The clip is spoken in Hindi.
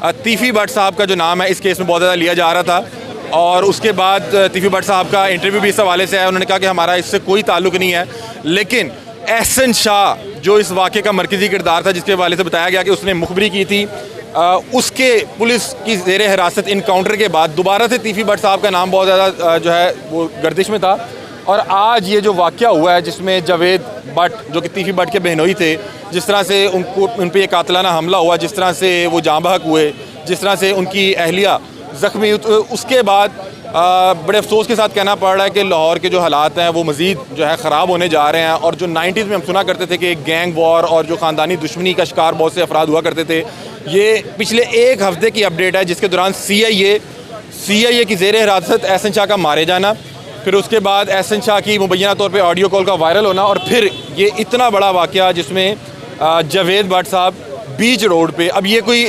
तीफ़ी भट्ट साहब का जो नाम है इस केस में बहुत ज़्यादा लिया जा रहा था और उसके बाद तीफ़ी भट्ट साहब का इंटरव्यू भी इस हवाले से आया। उन्होंने कहा कि हमारा इससे कोई ताल्लुक़ नहीं है, लेकिन एहसन शाह जो इस वाक़े का मरकज़ी किरदार था, जिसके हवाले से बताया गया कि उसने मुखबरी की थी, उसके पुलिस की ज़ेर हिरासत इनकाउंटर के बाद दोबारा से तीफ़ी भट्ट साहब का नाम बहुत ज़्यादा जो है वो गर्दिश में था। और आज ये जो वाक़या हुआ है जिसमें जावेद भट्ट जो कि तीफ़ी भट्ट के बहनोई थे, जिस तरह से उन पे कातिलाना हमला हुआ, जिस तरह से वो जाँ बहक हुए, जिस तरह से उनकी अहलिया ज़ख्मी, उसके बाद बड़े अफसोस के साथ कहना पड़ रहा है कि लाहौर के जो हालात हैं वो मज़ीद जो है ख़राब होने जा रहे हैं। और जो 90s में हम सुना करते थे कि गैंग वॉर और जो ख़ानदानी दुश्मनी का शिकार बहुत से अफराद हुआ करते थे, ये पिछले एक हफ़्ते की अपडेट है जिसके दौरान CIA की ज़ेर हिरासत एहसन शाह का मारे जाना, फिर उसके बाद एहसन शाह की मुबैना तौर पे ऑडियो कॉल का वायरल होना और फिर ये इतना बड़ा वाक़या जिसमें जावेद भट्ट साहब बीच रोड पे, अब ये कोई